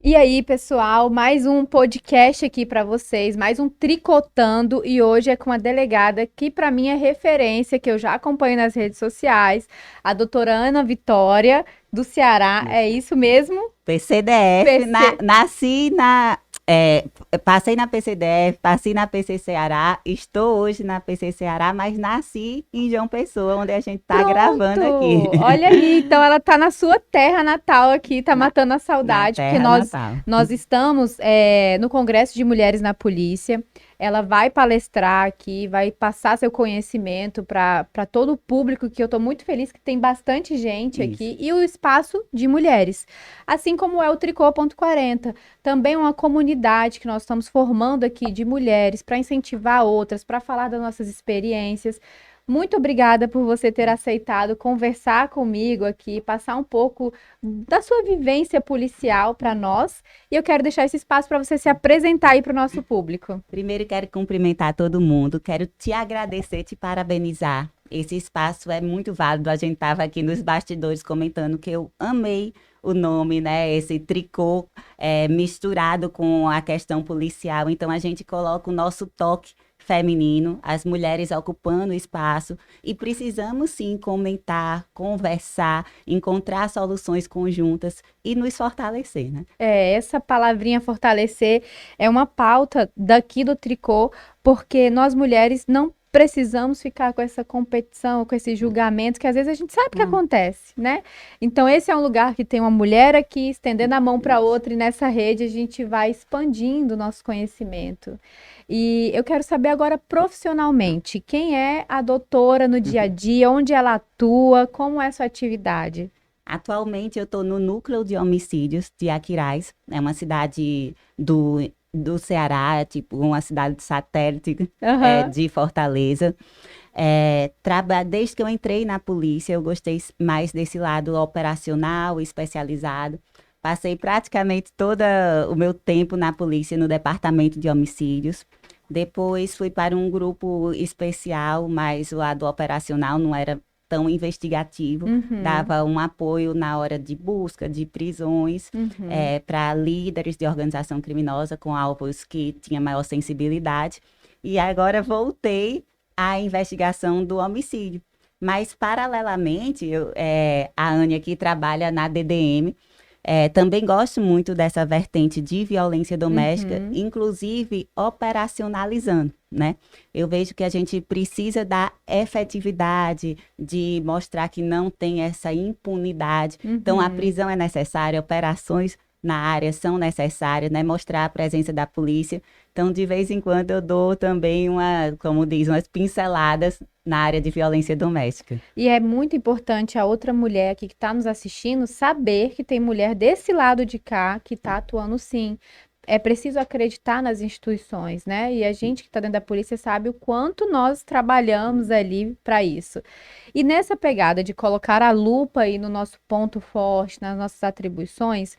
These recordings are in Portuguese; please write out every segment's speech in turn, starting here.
E aí, pessoal, mais um podcast aqui para vocês, mais um Tricotando, e hoje é com a delegada que para mim é referência, que eu já acompanho nas redes sociais, a doutora Ana Vitória, do Ceará, Isso. é isso mesmo? PCDF, PC. nasci na. é, Passei na PCDF, passei na PC Ceará, estou hoje na PC Ceará, mas nasci em João Pessoa, onde a gente está Pronto! gravando aqui. Olha aí, então ela tá na sua terra natal aqui, tá Na, matando a na saudade, porque terra nós, natal. nós estamos no Congresso de Mulheres na Polícia. Ela vai palestrar aqui, vai passar seu conhecimento para todo o público, que eu estou muito feliz que tem bastante gente Isso. aqui, e o espaço de mulheres. Assim como é o Tricô.40, também uma comunidade que nós estamos formando aqui de mulheres para incentivar outras, para falar das nossas experiências. Muito obrigada por você ter aceitado conversar comigo aqui, passar um pouco da sua vivência policial para nós. E eu quero deixar esse espaço para você se apresentar aí para o nosso público. Primeiro, quero cumprimentar todo mundo, quero te agradecer, te parabenizar. Esse espaço é muito válido. A gente estava aqui nos bastidores comentando que eu amei o nome, né? Esse tricô misturado com a questão policial. Então, a gente coloca o nosso toque feminino, as mulheres ocupando o espaço e precisamos sim comentar, conversar, encontrar soluções conjuntas e nos fortalecer, né? Essa palavrinha fortalecer é uma pauta daqui do Tricô, porque nós mulheres não precisamos ficar com essa competição, com esse julgamento, que às vezes a gente sabe que Hum, acontece, né? Então, esse é um lugar que tem uma mulher aqui estendendo a mão para isso. outra, e nessa rede a gente vai expandindo o nosso conhecimento. E eu quero saber agora profissionalmente, quem é a doutora no dia a dia, onde ela atua, como é a sua atividade? Atualmente eu estou no núcleo de homicídios de Aquiraz, é uma cidade do Ceará, tipo uma cidade de satélite Aham. de Fortaleza. Desde que eu entrei na polícia, eu gostei mais desse lado operacional, especializado. Passei praticamente todo o meu tempo na polícia, no departamento de homicídios. Depois fui para um grupo especial, mas o lado operacional não era tão investigativo, Uhum. dava um apoio na hora de busca de prisões Uhum. para líderes de organização criminosa com alvos que tinham maior sensibilidade. E agora voltei à investigação do homicídio. Mas, paralelamente, a Ania aqui trabalha na DDM. Também gosto muito dessa vertente de violência doméstica, Uhum. inclusive operacionalizando, né? Eu vejo que a gente precisa da efetividade, de mostrar que não tem essa impunidade. Então, a Uhum. prisão é necessária, operações na área são necessárias, né? Mostrar a presença da polícia. Então, de vez em quando, eu dou também como diz, umas pinceladas na área de violência doméstica. E é muito importante a outra mulher aqui que está nos assistindo saber que tem mulher desse lado de cá que está atuando sim. É preciso acreditar nas instituições, né? E a gente que está dentro da polícia sabe o quanto nós trabalhamos ali para isso. E nessa pegada de colocar a lupa aí no nosso ponto forte, nas nossas atribuições,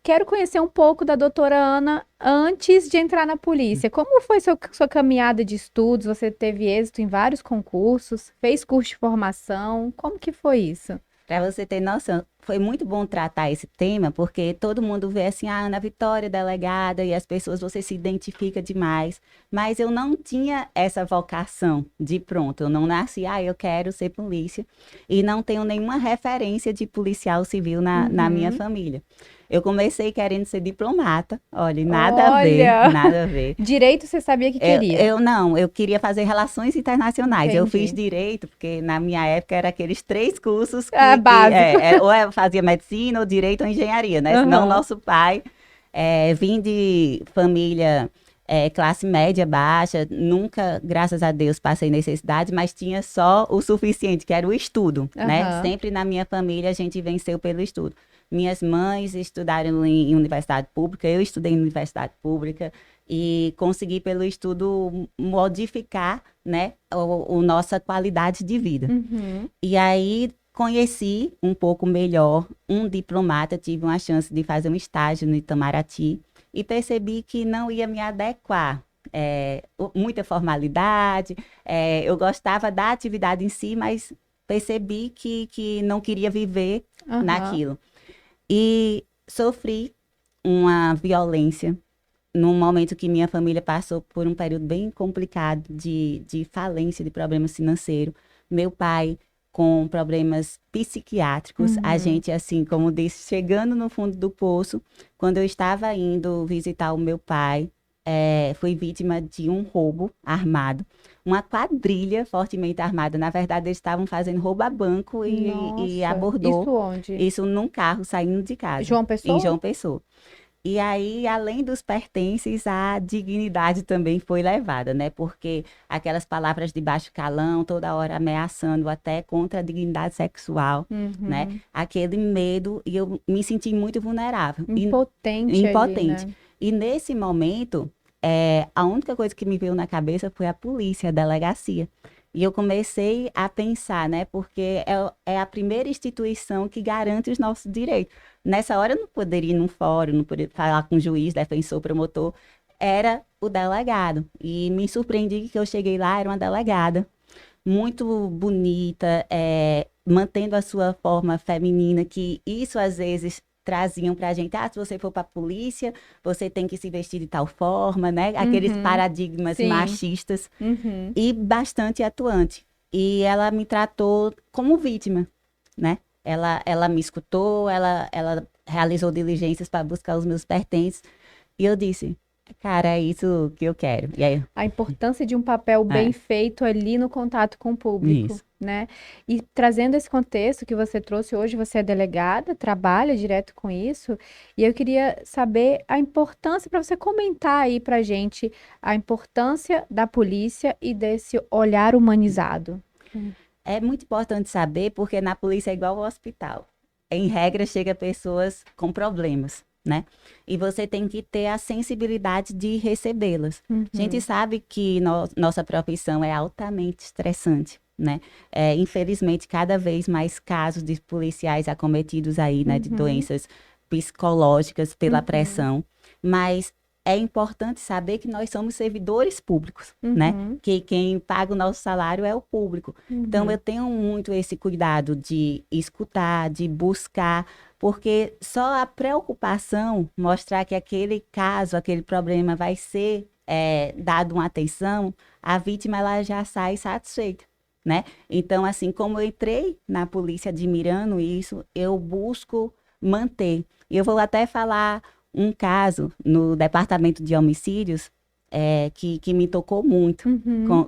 quero conhecer um pouco da doutora Ana antes de entrar na polícia. Como foi sua caminhada de estudos? Você teve êxito em vários concursos? Fez curso de formação? Como que foi isso? Para você ter noção, foi muito bom tratar esse tema, porque todo mundo vê assim, a Ana Vitória, delegada, e as pessoas, você se identifica demais. Mas eu não tinha essa vocação de pronto, eu não nasci, eu quero ser polícia, e não tenho nenhuma referência de policial civil na minha Uhum. família. Eu comecei querendo ser diplomata, olha, nada a ver, Olha, nada a ver. direito você sabia que queria. Eu não, eu queria fazer relações internacionais. Eu fiz Entendi. direito, porque na minha época era aqueles três cursos É básico. ou eu fazia medicina, ou direito ou engenharia, né? Senão Aham. nosso pai vim de família classe média baixa, nunca, graças a Deus, passei necessidade, mas tinha só o suficiente, que era o estudo, né? Aham. Sempre na minha família a gente venceu pelo estudo. Minhas mães estudaram em universidade pública, eu estudei em universidade pública e consegui pelo estudo modificar, né, nossa qualidade de vida. Uhum. E aí conheci um pouco melhor um diplomata, tive uma chance de fazer um estágio no Itamaraty e percebi que não ia me adequar. Muita formalidade, eu gostava da atividade em si, mas percebi que não queria viver Aham. naquilo. E sofri. uma violência num momento que minha família passou por um período bem complicado de falência, de problemas financeiros. Meu pai com problemas psiquiátricos. A gente, assim, como disse, chegando no fundo do poço, quando eu estava indo visitar o meu pai, fui vítima de um roubo armado. Uma quadrilha fortemente armada. Na verdade, eles estavam fazendo roubo a banco e Nossa, abordou. isso onde? Isso num carro saindo de casa. João Pessoa? Em João Pessoa. E aí, além dos pertences, a dignidade também foi levada, né? Porque aquelas palavras de baixo calão, toda hora ameaçando até contra a dignidade sexual, né? Aquele medo, e eu me senti muito vulnerável. Impotente Impotente. ali, né? E nesse momento, a única coisa que me veio na cabeça foi a polícia, a delegacia. E eu comecei a pensar, né? Porque é a primeira instituição que garante os nossos direitos. Nessa hora eu não poderia ir num fórum, não poderia falar com o juiz, defensor, promotor. Era o delegado. E me surpreendi que eu cheguei lá, era uma delegada. Muito bonita, mantendo a sua forma feminina, que isso às vezes traziam pra gente, se você for pra polícia, você tem que se vestir de tal forma, né? Aqueles paradigmas Sim. machistas e bastante atuante. E ela me tratou como vítima, né? Ela me escutou, ela realizou diligências para buscar os meus pertences. E eu disse, cara, é isso que eu quero. E aí, A importância de um papel bem feito ali no contato com o público, Isso. né? E trazendo esse contexto que você trouxe hoje, você é delegada, trabalha direto com isso, e eu queria saber a importância, para você comentar aí pra gente, a importância da polícia e desse olhar humanizado. é muito importante saber, porque na polícia é igual ao hospital. Em regra, chega pessoas com problemas, né? E você tem que ter a sensibilidade de recebê-las. A gente sabe que nossa profissão é altamente estressante, né? Infelizmente, cada vez mais casos de policiais acometidos aí, né? De doenças psicológicas pela pressão. Mas é importante saber que nós somos servidores públicos, né? Que quem paga o nosso salário é o público. Então, eu tenho muito esse cuidado de escutar, de buscar, porque só a preocupação, mostrar que aquele caso, aquele problema vai ser dado uma atenção, a vítima ela já sai satisfeita, né? Então, assim, como eu entrei na polícia admirando isso, eu busco manter. E eu vou até falar um caso no departamento de homicídios que me tocou muito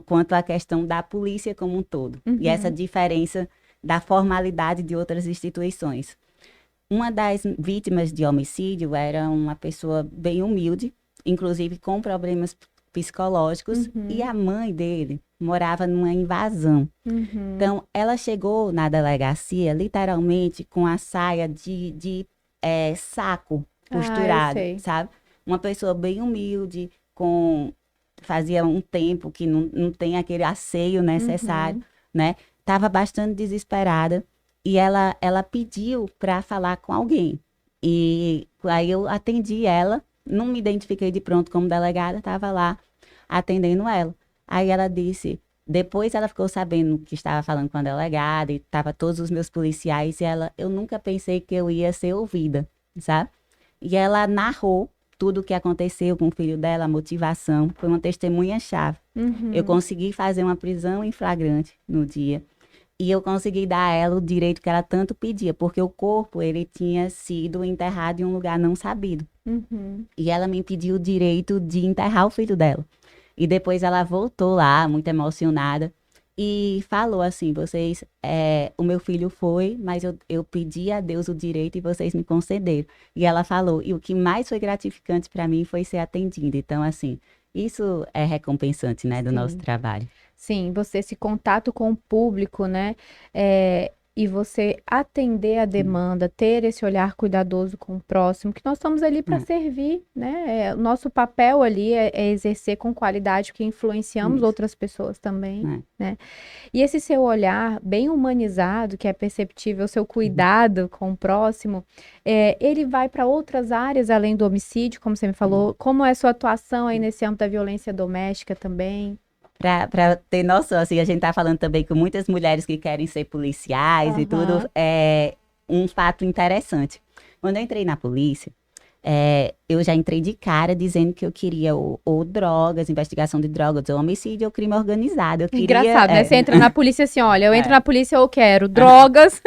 quanto à questão da polícia como um todo. E essa diferença da formalidade de outras instituições. Uma das vítimas de homicídio era uma pessoa bem humilde, inclusive com problemas psicológicos, e a mãe dele morava numa invasão. Então, ela chegou na delegacia, literalmente, com a saia de saco costurado, sabe? Uma pessoa bem humilde, fazia um tempo que não tem aquele asseio necessário, né? Estava bastante desesperada e ela pediu para falar com alguém. E aí eu atendi ela, não me identifiquei de pronto como delegada, estava lá atendendo ela. Aí ela disse, depois ela ficou sabendo que estava falando com a delegada e estava todos os meus policiais e eu nunca pensei que eu ia ser ouvida, sabe? E ela narrou tudo o que aconteceu com o filho dela, a motivação. Foi uma testemunha-chave. Eu consegui fazer uma prisão em flagrante no dia. E eu consegui dar a ela o direito que ela tanto pedia, porque o corpo, ele tinha sido enterrado em um lugar não sabido. E ela me pediu o direito de enterrar o filho dela. E depois ela voltou lá, muito emocionada. E falou assim, o meu filho foi, mas eu pedi a Deus o direito e vocês me concederam. E ela falou, e o que mais foi gratificante para mim foi ser atendida. Então, assim, isso é recompensante, né, do nosso trabalho. Sim, esse contato com o público, né? E você atender a demanda, ter esse olhar cuidadoso com o próximo, que nós estamos ali para servir, né? O nosso papel ali é exercer com qualidade, porque influenciamos outras pessoas também, né? E esse seu olhar bem humanizado, que é perceptível, o seu cuidado com o próximo, ele vai para outras áreas além do homicídio, como você me falou. Como é a sua atuação aí nesse âmbito da violência doméstica também? Para ter noção, assim, a gente tá falando também com muitas mulheres que querem ser policiais e tudo, é um fato interessante. Quando eu entrei na polícia, eu já entrei de cara dizendo que eu queria ou drogas, investigação de drogas, ou homicídio, ou crime organizado. Eu queria, Engraçado, né? Você entra na polícia assim, olha, eu entro É. na polícia, eu quero drogas,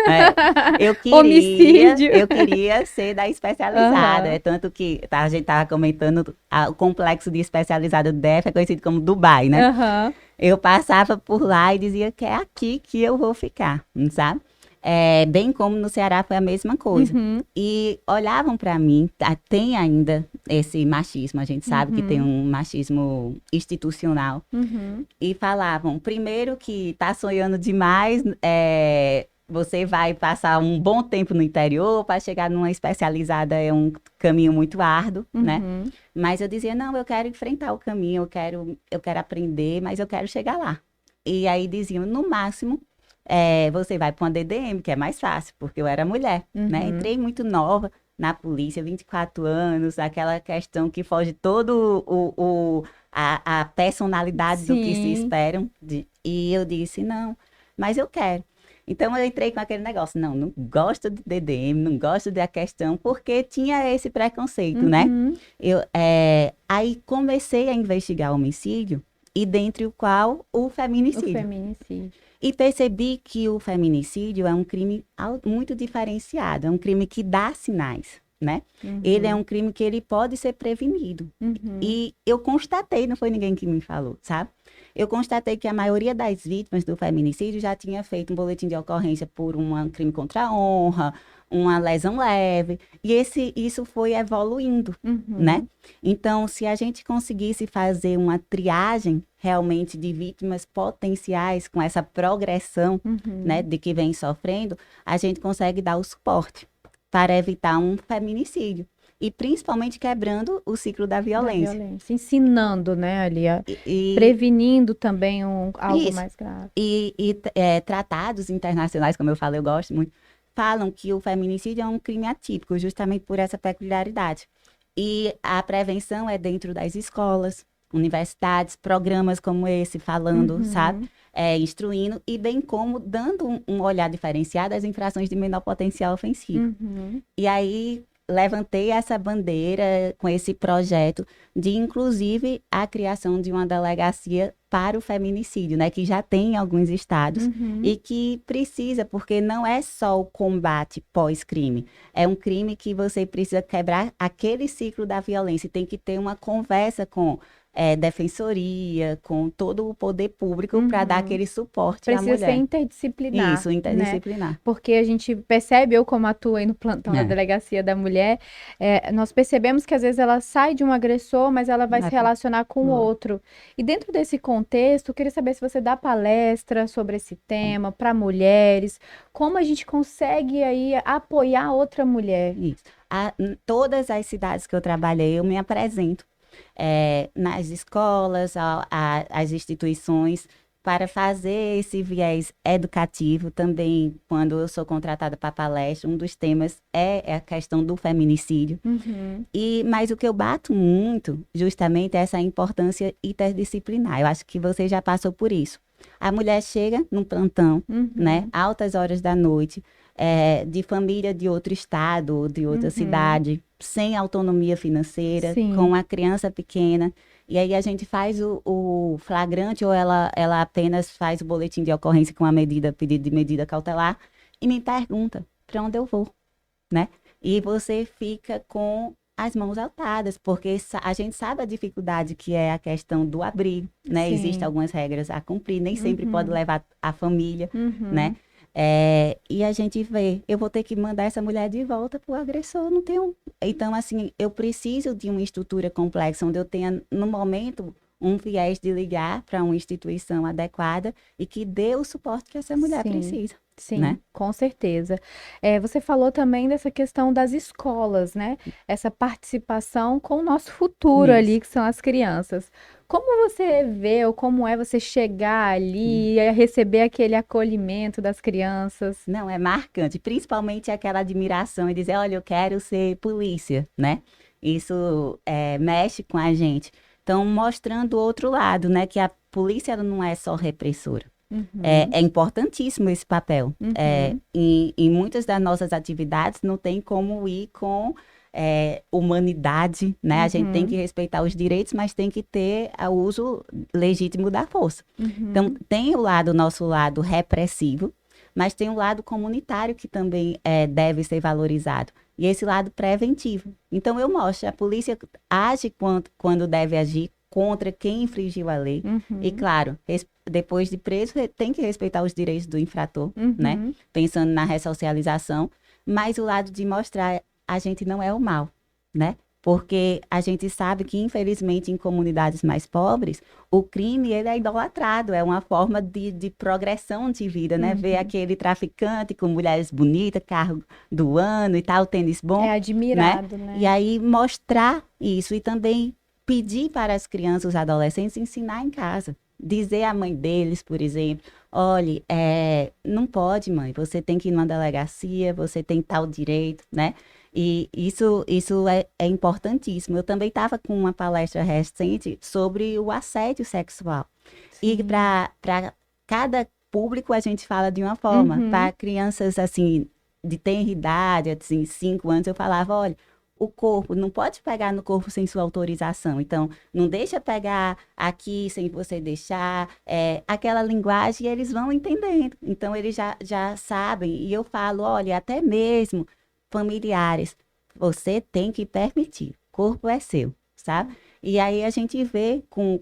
homicídio. Eu queria ser da especializada. Aham, É tanto que a gente estava comentando, o complexo de especializado do DF é conhecido como Dubai, né? aham. Eu passava por lá e dizia que é aqui que eu vou ficar, sabe? Bem como no Ceará foi a mesma coisa. Uhum, E olhavam para mim, tem ainda esse machismo, a gente sabe que tem uhum, um machismo institucional, uhum. e falavam, primeiro que tá sonhando demais, você vai passar um bom tempo no interior, para chegar numa especializada é um caminho muito árduo, né? Uhum. Mas eu dizia, não, eu quero enfrentar o caminho, eu quero aprender, mas eu quero chegar lá. E aí diziam, no máximo, você vai para uma DDM, que é mais fácil, porque eu era mulher, né? Uhum. Entrei muito nova na polícia, 24 anos, aquela questão que foge todo a personalidade do que se Sim. esperam. E eu disse, não, mas eu quero. Então eu entrei com aquele negócio, não gosto de DDM, não gosto da questão, porque tinha esse preconceito, né? Uhum. Aí comecei a investigar homicídio, e dentre o qual o O feminicídio. feminicídio. E percebi que o feminicídio é um crime muito diferenciado, é um crime que dá sinais, né? Ele é Uhum. um crime que ele pode ser prevenido. Uhum. E eu constatei, não foi ninguém que me falou, sabe? Eu constatei que a maioria das vítimas do feminicídio já tinha feito um boletim de ocorrência por um crime contra a honra, uma lesão leve, e isso foi evoluindo, né? Uhum. Então, se a gente conseguisse fazer uma triagem realmente de vítimas potenciais com essa progressão, né, Uhum. de que vem sofrendo, a gente consegue dar o suporte para evitar um feminicídio. E principalmente quebrando o ciclo da Da violência. violência. Ensinando, né, ali, E prevenindo também algo isso. mais grave. Tratados internacionais, como eu falei, eu gosto muito, falam que o feminicídio é um crime atípico, justamente por essa peculiaridade. E a prevenção é dentro das escolas, universidades, programas como esse, falando, sabe? Uhum. Instruindo, e bem como dando um olhar diferenciado às infrações de menor potencial ofensivo. Uhum. E aí levantei essa bandeira com esse projeto de, inclusive, a criação de uma delegacia para o feminicídio, né, que já tem em alguns estados Uhum. e que precisa, porque não é só o combate pós-crime, é um crime que você precisa quebrar aquele ciclo da violência, e tem que ter uma conversa com defensoria, com todo o poder público para dar Uhum. aquele suporte à Precisa ser mulher. interdisciplinar, Isso, né? interdisciplinar. Porque a gente percebe, eu como atuo aí no plantão da É. Delegacia da Mulher, nós percebemos que às vezes ela sai de um agressor, mas ela vai Não é se relacionar com o pro- outro. E dentro desse contexto, eu queria saber se você dá palestra sobre esse tema para mulheres, como a gente consegue aí apoiar outra mulher. Isso. Em todas as cidades que eu trabalhei, eu me apresento nas escolas, às instituições, para fazer esse viés educativo. Também, quando eu sou contratada para palestra, um dos temas é a questão do feminicídio. Uhum, Mas o que eu bato muito, justamente, é essa importância interdisciplinar. Eu acho que você já passou por isso. A mulher chega num plantão, né, uhum, altas horas da noite, de família de outro estado ou de outra uhum. cidade, sem autonomia financeira, com Sim. uma criança pequena. E aí a gente faz o flagrante, ou ela apenas faz o boletim de ocorrência com a pedido de medida cautelar, e me pergunta para onde eu vou, né? E você fica com as mãos atadas, porque a gente sabe a dificuldade que é a questão do abrigo, né? Existem Sim. algumas regras a cumprir, nem sempre pode Uhum, levar a família, né? uhum. E a gente vê, eu vou ter que mandar essa mulher de volta para o agressor, não tenho. Então, assim, eu preciso de uma estrutura complexa, onde eu tenha, no momento, um viés de ligar para uma instituição adequada e que dê o suporte que essa mulher Sim, precisa, sim, né? com certeza. Você falou também dessa questão das escolas, né? Essa participação com o nosso futuro ali, Isso. que são as crianças. Como você vê, ou como é você chegar ali e receber aquele acolhimento das crianças? Não, é marcante, principalmente aquela admiração e dizer, olha, eu quero ser polícia, né? Isso mexe com a gente. Então, mostrando o outro lado, né? Que a polícia ela não é só repressora. Uhum, É importantíssimo esse papel. uhum, Em muitas das nossas atividades não tem como ir com humanidade, né? A gente tem que respeitar os direitos, mas tem que ter o uso legítimo da força. Então, tem o nosso lado repressivo, mas tem o lado comunitário que também deve ser valorizado. E esse lado preventivo. Então, eu mostro, a polícia age quando deve agir contra quem infringiu a lei. E, claro, depois de preso, tem que respeitar os direitos do infrator, né? Pensando na ressocialização. Mas o lado de mostrar a gente não é o mal, né? Porque a gente sabe que, infelizmente, em comunidades mais pobres, o crime ele é idolatrado, é uma forma de progressão de vida, né? Ver aquele traficante com mulheres bonitas, carro do ano e tal, tênis bom. É admirado, né? E aí mostrar isso e também pedir para as crianças, os adolescentes, ensinar em casa. Dizer à mãe deles, por exemplo, olhe, não pode, mãe, você tem que ir numa delegacia, você tem tal direito, né? E isso é importantíssimo. Eu também estava com uma palestra recente sobre o assédio sexual. Sim. E para cada público a gente fala de uma forma. Para crianças, assim, de tenra idade, assim, 5 anos, eu falava, olha, o corpo, não pode pegar no corpo sem sua autorização. Então, não deixa pegar aqui sem você deixar. Aquela linguagem, eles vão entendendo. Então, eles já sabem. E eu falo, olha, até mesmo familiares, você tem que permitir. O corpo é seu, sabe? E aí a gente vê com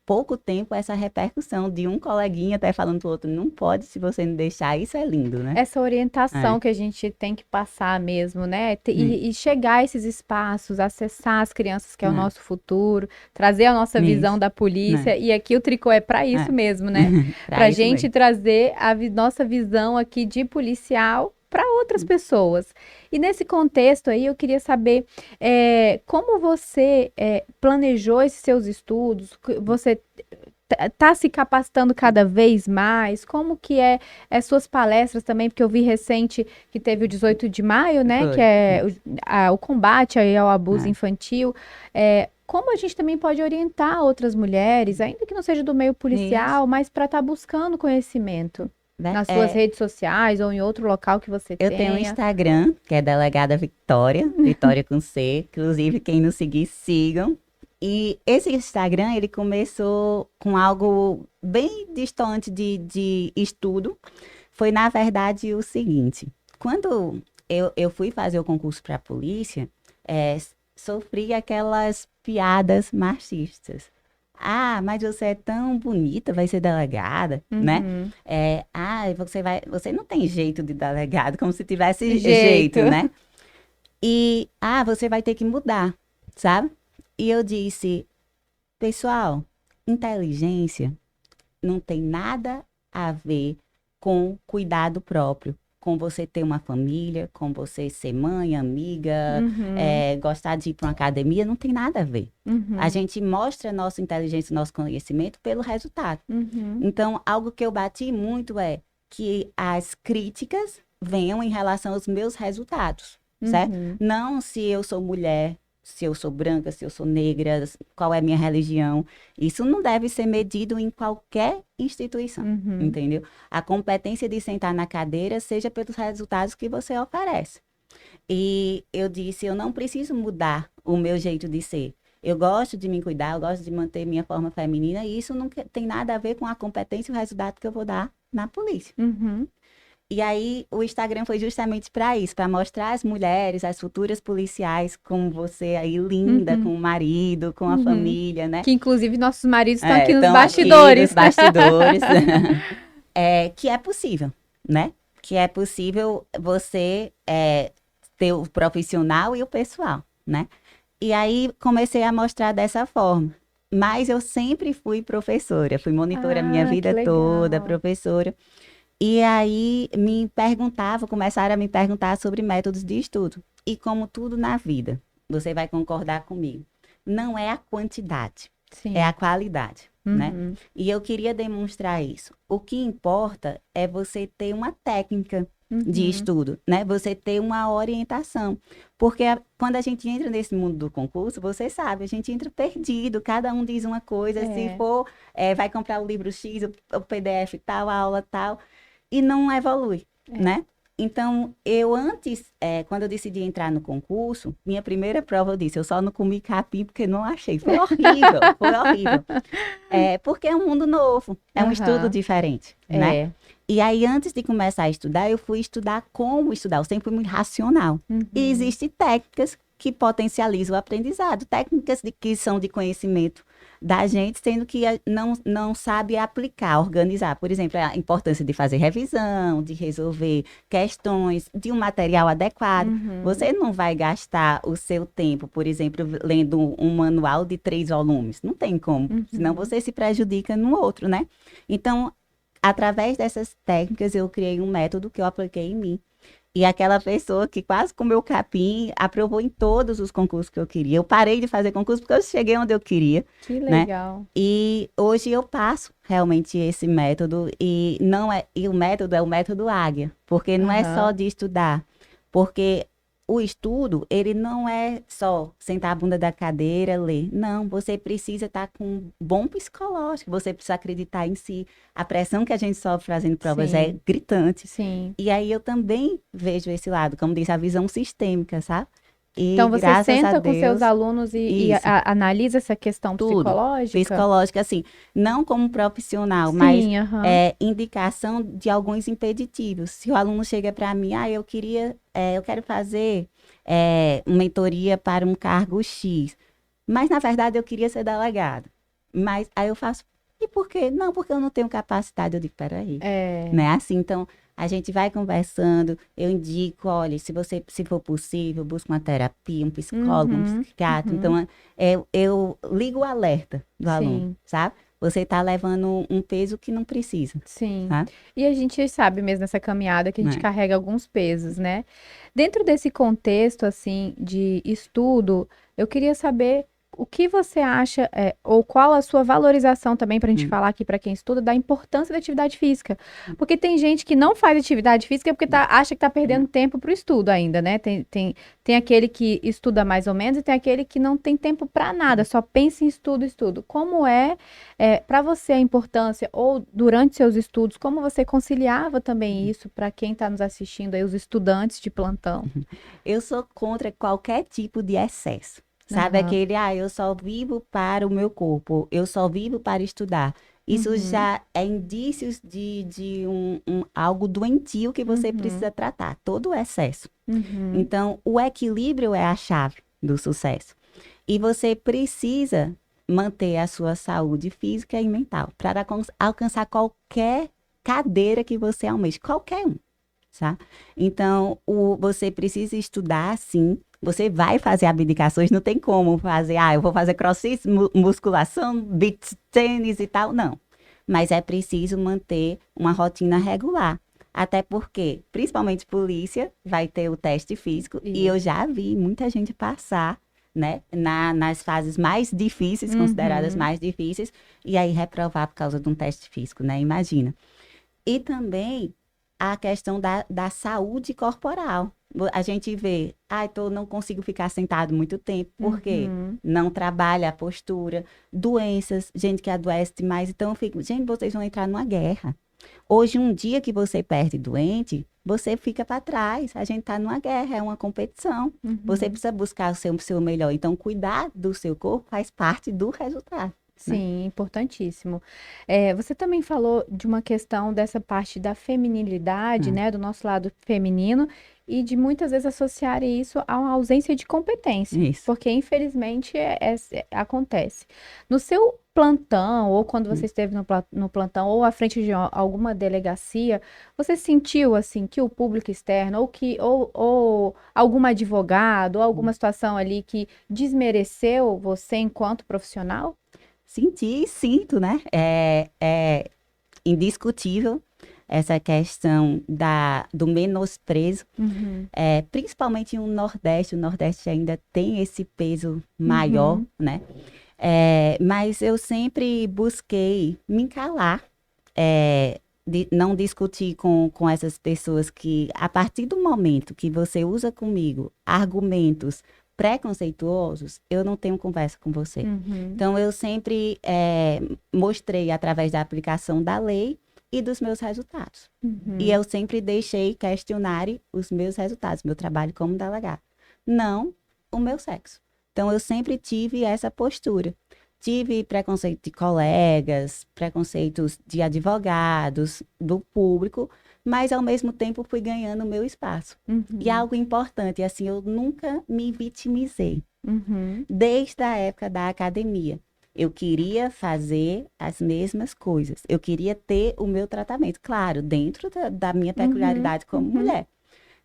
pouco tempo essa repercussão de um coleguinha até falando pro outro, não pode se você não deixar, isso é lindo, né? Essa orientação que a gente tem que passar mesmo, né? E chegar a esses espaços, acessar as crianças, que é o nosso futuro, trazer a nossa visão da polícia, e aqui o Tricô é para isso mesmo, né? Pra gente mesmo trazer a nossa visão aqui de policial para outras pessoas. E nesse contexto aí, eu queria saber como você planejou esses seus estudos, você está se capacitando cada vez mais, como que é suas palestras também, porque eu vi recente que teve o 18 de maio, né, que é o combate aí ao abuso infantil, como a gente também pode orientar outras mulheres, ainda que não seja do meio policial, mas para estar buscando conhecimento? Nas suas redes sociais ou em outro local que você tenha. Eu tenho um Instagram, que é Delegada Victória, Victória com C. Inclusive, quem não seguir, sigam. E esse Instagram, ele começou com algo bem distante de estudo. Foi, na verdade, o seguinte. Quando eu fui fazer o concurso para a polícia, sofri aquelas piadas machistas. Ah, mas você é tão bonita, vai ser delegada, né? Você não tem jeito de delegado, como se tivesse jeito, né? E, você vai ter que mudar, sabe? E eu disse, pessoal, inteligência não tem nada a ver com cuidado próprio. Com você ter uma família, com você ser mãe, amiga, gostar de ir para uma academia, não tem nada a ver. A gente mostra a nossa inteligência, nosso conhecimento pelo resultado. Então, algo que eu bati muito é que as críticas venham em relação aos meus resultados, certo? Não se eu sou mulher, se eu sou branca, se eu sou negra, qual é a minha religião. Isso não deve ser medido em qualquer instituição, entendeu? A competência de sentar na cadeira seja pelos resultados que você oferece. E eu disse, eu não preciso mudar o meu jeito de ser. Eu gosto de me cuidar, eu gosto de manter minha forma feminina, e isso não tem nada a ver com a competência e o resultado que eu vou dar na polícia. E aí, o Instagram foi justamente para isso, para mostrar às mulheres, às futuras policiais, como você aí, linda, com o marido, com a família, né? Que, inclusive, nossos maridos estão aqui nos bastidores. Aqui nos bastidores. Que é possível, né? Que é possível você ter o profissional e o pessoal, né? E aí, comecei a mostrar dessa forma. Mas eu sempre fui professora, fui monitora a minha vida toda, professora. E aí começaram a me perguntar sobre métodos de estudo. E como tudo na vida, você vai concordar comigo, não é a quantidade, é a qualidade, né? E eu queria demonstrar isso. O que importa é você ter uma técnica de estudo, né? Você ter uma orientação. Porque quando a gente entra nesse mundo do concurso, você sabe, a gente entra perdido, cada um diz uma coisa, se for, vai comprar o livro X, o PDF tal, a aula tal, e não evolui, né? Então, eu antes, quando eu decidi entrar no concurso, minha primeira prova eu disse, eu só não comi capim porque não achei. Foi horrível, foi horrível. Porque é um mundo novo, é um estudo Aham. diferente, né? É. E aí, antes de começar a estudar, eu fui estudar como estudar. Eu sempre fui muito racional. E Uhum. existem técnicas que potencializam o aprendizado, técnicas que são de conhecimento da gente, sendo que não sabe aplicar, organizar. Por exemplo, a importância de fazer revisão, de resolver questões, de um material adequado. Uhum. Você não vai gastar o seu tempo, por exemplo, lendo um manual de 3 volumes. Não tem como, senão Uhum. você se prejudica no outro, né? Então, através dessas técnicas, eu criei um método que eu apliquei em mim. E aquela pessoa que quase comeu capim, aprovou em todos os concursos que eu queria. Eu parei de fazer concurso porque eu cheguei onde eu queria, Que né? legal. E hoje eu passo realmente esse método e o método é o método Águia, porque não é só Aham. de estudar, porque o estudo, ele não é só sentar a bunda da cadeira, ler. Não, você precisa estar com um bom psicológico, você precisa acreditar em si. A pressão que a gente sofre fazendo provas é Sim, gritante. sim. E aí eu também vejo esse lado, como disse, a visão sistêmica, sabe? E Então você graças a senta com seus Deus, alunos e isso, analisa essa questão tudo. psicológica? Psicológica, assim, não como profissional, mas Sim, aham. indicação de alguns impeditivos. Se o aluno chega para mim, eu quero fazer uma mentoria para um cargo X, mas na verdade eu queria ser delegado. Mas aí eu faço, e por quê? Não, porque eu não tenho capacidade. Eu digo, peraí. Não É. é assim, então a gente vai conversando, eu indico, olha, se for possível, busca uma terapia, um psicólogo, um Uhum, psiquiatra. uhum. Então, eu ligo o alerta do aluno, Sim, sabe? Você está levando um peso que não precisa, sim. sabe? E a gente sabe mesmo nessa caminhada que a gente Né? carrega alguns pesos, né? Dentro desse contexto, assim, de estudo, eu queria saber o que você acha, ou qual a sua valorização também, para a gente Hum. falar aqui para quem estuda, da importância da atividade física. Porque tem gente que não faz atividade física porque acha que está perdendo Não. tempo para o estudo ainda, né? Tem aquele que estuda mais ou menos e tem aquele que não tem tempo para nada, só pensa em estudo, estudo. Como para você a importância, ou durante seus estudos, como você conciliava também isso para quem está nos assistindo aí, os estudantes de plantão? Eu sou contra qualquer tipo de excesso. Sabe Aham. aquele, eu só vivo para o meu corpo, eu só vivo para estudar. Isso Uhum. já é indícios de algo doentio que você Uhum. precisa tratar, todo o excesso. Uhum. Então, o equilíbrio é a chave do sucesso. E você precisa manter a sua saúde física e mental para alcançar qualquer cadeira que você almeje, qualquer um, tá? Então, você precisa estudar, sim. Você vai fazer abdicações, não tem como fazer, eu vou fazer crossfit, musculação, beach tênis e tal, não. Mas é preciso manter uma rotina regular. Até porque, principalmente polícia, vai ter o teste físico e eu Isso. já vi muita gente passar, né, nas fases mais difíceis, consideradas Uhum. mais difíceis, e aí reprovar por causa de um teste físico, né? Imagina. E também a questão da saúde corporal. A gente vê, não consigo ficar sentado muito tempo, por quê? Uhum. Não trabalha a postura, doenças, gente que adoece demais. Então eu fico, gente, vocês vão entrar numa guerra. Hoje, um dia que você perde doente, você fica para trás. A gente está numa guerra, é uma competição. Você Uhum. precisa buscar o seu melhor. Então, cuidar do seu corpo faz parte do resultado, né? Sim, importantíssimo. Você também falou de uma questão dessa parte da feminilidade, Ah, né, do nosso lado feminino, e de muitas vezes associarem isso a uma ausência de competência, isso. porque infelizmente acontece. No seu plantão, ou quando você Hum. esteve no plantão, ou à frente de alguma delegacia, você sentiu assim que o público externo, ou algum advogado, ou alguma situação ali que desmereceu você enquanto profissional? Senti e sinto, né? É indiscutível essa questão do menosprezo, Uhum, principalmente no Nordeste. O Nordeste ainda tem esse peso maior, uhum, né? Mas eu sempre busquei me calar, não discutir com essas pessoas que, a partir do momento que você usa comigo argumentos preconceituosos, eu não tenho conversa com você. uhum, Então, eu sempre mostrei, através da aplicação da lei, e dos meus resultados. E eu sempre deixei questionarem os meus resultados, meu trabalho como delegado, não o meu sexo. Então, eu sempre tive essa postura. Tive preconceito de colegas, preconceitos de advogados, do público, mas ao mesmo tempo fui ganhando o meu espaço. E algo importante, assim, eu nunca me vitimizei. Desde a época da academia. Eu queria fazer as mesmas coisas. Eu queria ter o meu tratamento, claro, dentro da minha peculiaridade como mulher.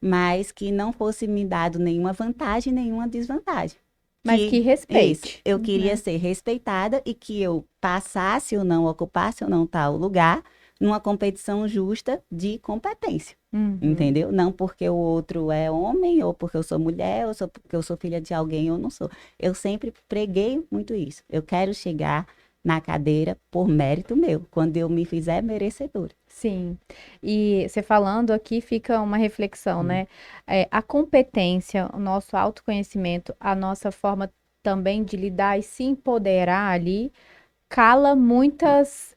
Mas que não fosse me dado nenhuma vantagem, nenhuma desvantagem. Mas que respeite. Isso, eu queria ser respeitada e que eu passasse ou não, ocupasse ou não tal lugar, numa competição justa de competência. Entendeu? Não porque o outro é homem, ou porque eu sou mulher, ou porque eu sou filha de alguém, ou não sou. Eu sempre preguei muito isso. Eu quero chegar na cadeira por mérito meu, quando eu me fizer merecedora. Sim. E você falando aqui fica uma reflexão, né? A competência, o nosso autoconhecimento, a nossa forma também de lidar e se empoderar ali, cala muitas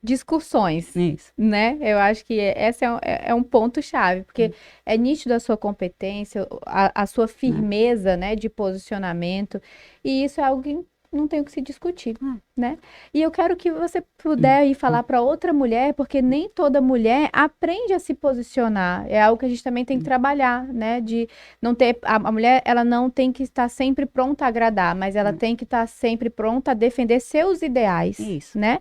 discussões, Isso. né? Eu acho que esse é um ponto-chave, porque é nítido a sua competência, a sua firmeza, né, de posicionamento, e isso é algo que não tem o que se discutir, né? E eu quero que você puder ir falar para outra mulher, porque nem toda mulher aprende a se posicionar. É algo que a gente também tem que trabalhar, né? De não ter a mulher, ela não tem que estar sempre pronta a agradar, mas ela tem que estar sempre pronta a defender seus ideais, Isso. né?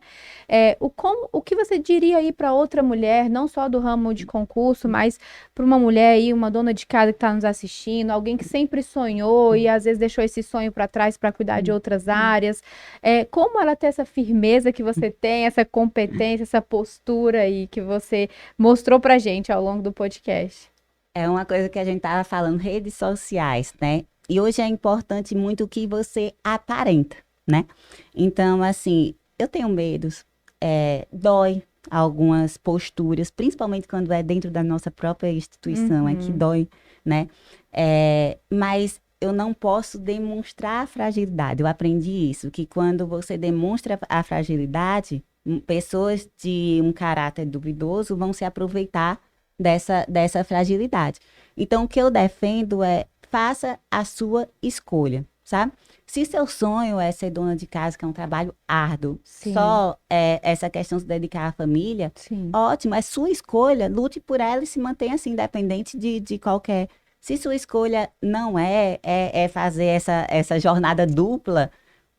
O que você diria aí para outra mulher, não só do ramo de concurso, mas para uma mulher aí, uma dona de casa que está nos assistindo, alguém que sempre sonhou e às vezes deixou esse sonho para trás para cuidar de outras áreas, como ela ter essa firmeza que você tem, essa competência, essa postura aí que você mostrou pra gente ao longo do podcast? É uma coisa que a gente tava falando, redes sociais, né? E hoje é importante muito o que você aparenta, né? Então, assim, eu tenho medos, dói algumas posturas, principalmente quando é dentro da nossa própria instituição, é que dói, né? Mas eu não posso demonstrar a fragilidade. Eu aprendi isso, que quando você demonstra a fragilidade, pessoas de um caráter duvidoso vão se aproveitar dessa fragilidade. Então, o que eu defendo é, faça a sua escolha, sabe? Se seu sonho é ser dona de casa, que é um trabalho árduo, só essa questão de se dedicar à família, ótimo, é sua escolha, lute por ela e se mantenha assim, independente de qualquer... Se sua escolha não é fazer essa jornada dupla,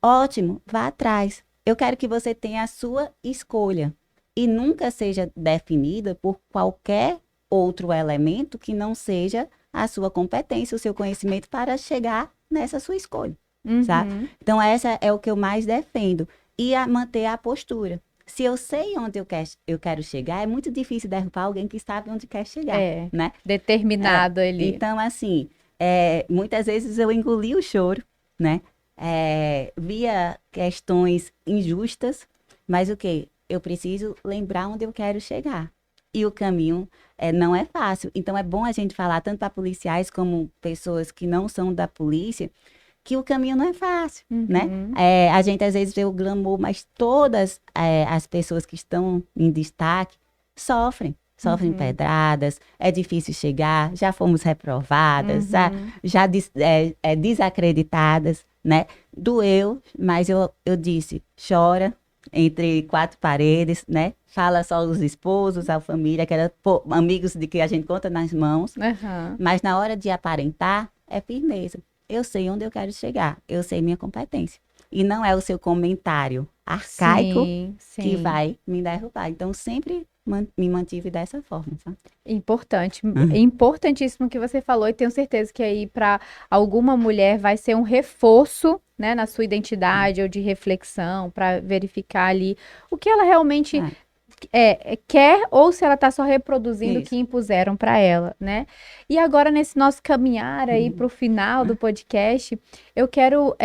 ótimo, vá atrás. Eu quero que você tenha a sua escolha e nunca seja definida por qualquer outro elemento que não seja a sua competência, o seu conhecimento para chegar nessa sua escolha, sabe? Então, essa é o que eu mais defendo. E manter a postura. Se eu sei onde eu quero chegar, é muito difícil derrubar alguém que sabe onde quer chegar, né? Determinado ali. Então, assim, muitas vezes eu engoli o choro, né? Via questões injustas, mas o quê? Eu preciso lembrar onde eu quero chegar. E o caminho não é fácil. Então, é bom a gente falar, tanto para policiais como pessoas que não são da polícia, que o caminho não é fácil, né? A gente às vezes vê o glamour, mas todas as pessoas que estão em destaque sofrem pedradas, é difícil chegar, já fomos reprovadas, já desacreditadas, né? Doeu, mas eu disse, chora entre quatro paredes, né? Fala só os esposos, a família, amigos de que a gente conta nas mãos, mas na hora de aparentar, é firmeza. Eu sei onde eu quero chegar, eu sei minha competência. E não é o seu comentário arcaico que vai me derrubar. Então, sempre me mantive dessa forma, sabe? Importante, importantíssimo que você falou, e tenho certeza que aí para alguma mulher vai ser um reforço, né, na sua identidade ou de reflexão, para verificar ali o que ela realmente quer ou se ela está só reproduzindo o que impuseram para ela, né? E agora, nesse nosso caminhar aí para o final do podcast, eu quero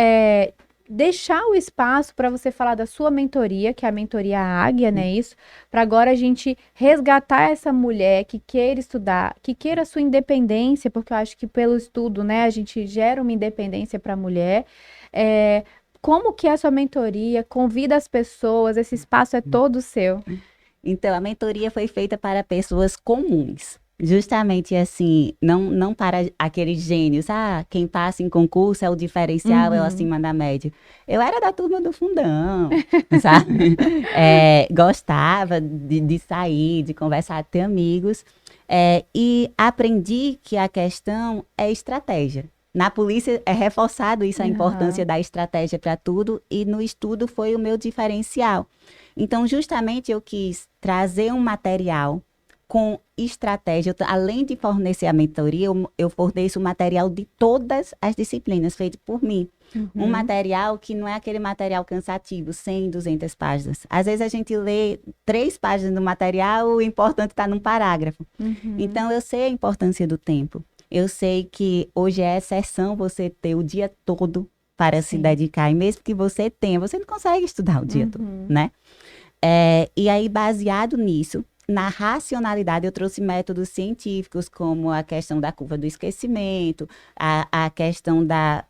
deixar o espaço para você falar da sua mentoria, que é a mentoria Águia, né? Isso, para agora a gente resgatar essa mulher que queira estudar, que queira a sua independência, porque eu acho que pelo estudo, né, a gente gera uma independência para a mulher. Como que é a sua mentoria? Convida as pessoas, esse espaço é todo seu. Então, a mentoria foi feita para pessoas comuns. Justamente assim, não para aqueles gênios. Ah, quem passa em concurso é o diferencial, é o acima da média. Eu era da turma do fundão, sabe? Gostava de sair, de conversar, de ter amigos. E aprendi que a questão é estratégia. Na polícia é reforçado isso, a importância da estratégia para tudo, e no estudo foi o meu diferencial. Então, justamente eu quis trazer um material com estratégia. Além de fornecer a mentoria, eu forneço o material de todas as disciplinas, feito por mim. Um material que não é aquele material cansativo, 100, 200 páginas. Às vezes a gente lê 3 páginas do material, o importante está num parágrafo. Então, eu sei a importância do tempo. Eu sei que hoje é exceção você ter o dia todo para se dedicar. E mesmo que você tenha, você não consegue estudar o dia todo, né? E aí, baseado nisso, na racionalidade, eu trouxe métodos científicos, como a questão da curva do esquecimento, a questão da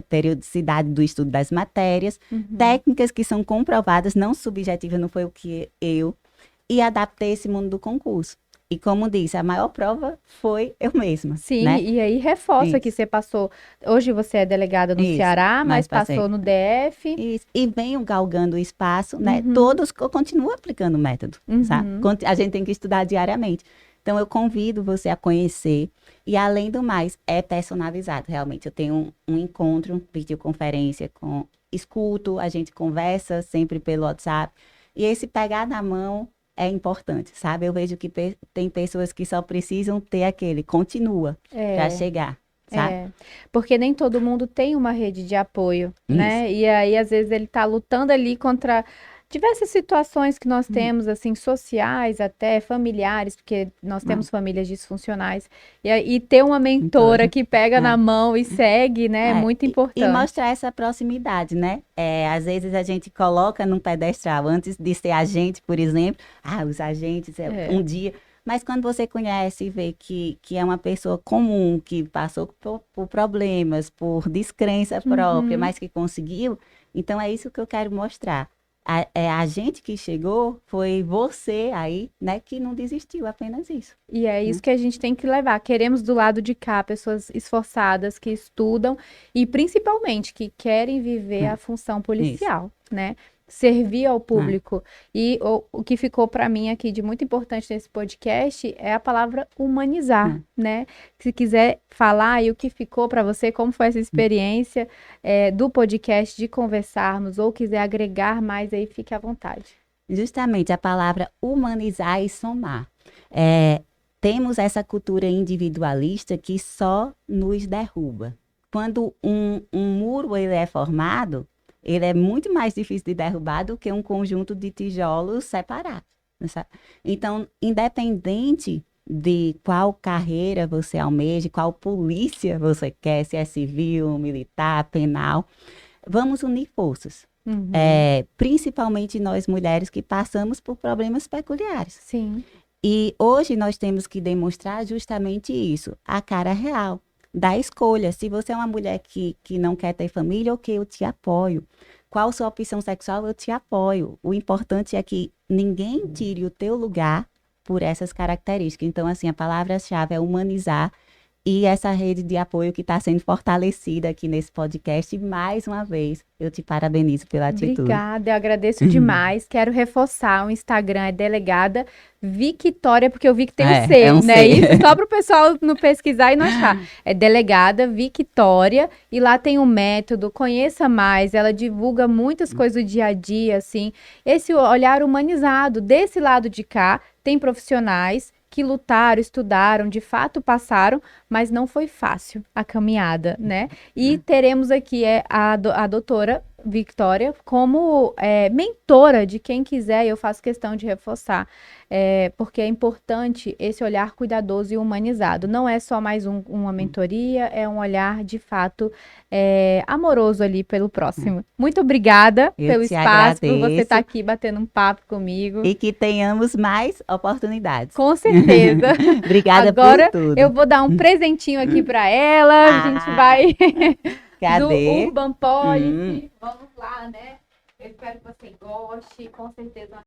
periodicidade do estudo das matérias, técnicas que são comprovadas, não subjetivas, não foi o que e adaptei esse mundo do concurso. E como disse, a maior prova foi eu mesma. Sim, né? E aí reforça que você passou. Hoje você é delegada no Ceará, mas passou no DF. Isso. E venho galgando o espaço, né? Todos continuam aplicando o método, sabe? A gente tem que estudar diariamente. Então, eu convido você a conhecer. E, além do mais, é personalizado, realmente. Eu tenho um encontro, videoconferência, escuto, a gente conversa sempre pelo WhatsApp. E esse pegar na mão é importante, sabe? Eu vejo que tem pessoas que só precisam ter continua para chegar, sabe? Porque nem todo mundo tem uma rede de apoio, né? E aí, às vezes, ele tá lutando ali contra diversas situações que nós temos, assim, sociais, até familiares, porque nós temos famílias disfuncionais. E ter uma mentora que pega na mão e segue, né? É muito importante. E mostrar essa proximidade, né? Às vezes a gente coloca num pedestal, antes de ser agente, por exemplo, os agentes, um dia. Mas quando você conhece e vê que é uma pessoa comum, que passou por problemas, por descrença própria, mas que conseguiu, então é isso que eu quero mostrar. A gente que chegou foi você aí, né, que não desistiu, apenas isso. E é isso que a gente tem que levar. Queremos do lado de cá pessoas esforçadas, que estudam e principalmente que querem viver a função policial, né? Servir ao público. E o que ficou para mim aqui de muito importante nesse podcast é a palavra humanizar, né? Se quiser falar e o que ficou para você, como foi essa experiência do podcast, de conversarmos, ou quiser agregar mais aí, fique à vontade. Justamente a palavra humanizar e somar. Temos essa cultura individualista que só nos derruba. Quando um muro ele é formado, ele é muito mais difícil de derrubar do que um conjunto de tijolos separados. Sabe? Então, independente de qual carreira você almeja, qual polícia você quer, se é civil, militar, penal, vamos unir forças. Principalmente nós mulheres que passamos por problemas peculiares. Sim. E hoje nós temos que demonstrar justamente isso, a cara real da escolha. Se você é uma mulher que não quer ter família, ok, eu te apoio. Qual sua opção sexual, eu te apoio. O importante é que ninguém tire o teu lugar por essas características. Então, assim, a palavra-chave é humanizar. E essa rede de apoio que está sendo fortalecida aqui nesse podcast. E, mais uma vez, eu te parabenizo pela atitude. Obrigada, eu agradeço demais. Quero reforçar, o Instagram é delegada Victória, porque eu vi que tem um C, né? C. Isso só para o pessoal não pesquisar e não achar. É delegada Victória, e lá tem um método, conheça mais, ela divulga muitas coisas do dia a dia, assim. Esse olhar humanizado, desse lado de cá, tem profissionais que lutaram, estudaram, de fato passaram, mas não foi fácil a caminhada, né? E teremos aqui a doutora Victória como mentora de quem quiser, e eu faço questão de reforçar, porque é importante esse olhar cuidadoso e humanizado. Não é só mais uma mentoria, é um olhar de fato amoroso ali pelo próximo. Muito obrigada pelo espaço, por você estar aqui batendo um papo comigo. E que tenhamos mais oportunidades. Com certeza. Obrigada Agora, por tudo. Eu vou dar um presentinho aqui para ela, a gente vai... Cadê? Do Urban Policy. Vamos lá, né? Eu espero que você goste, com certeza.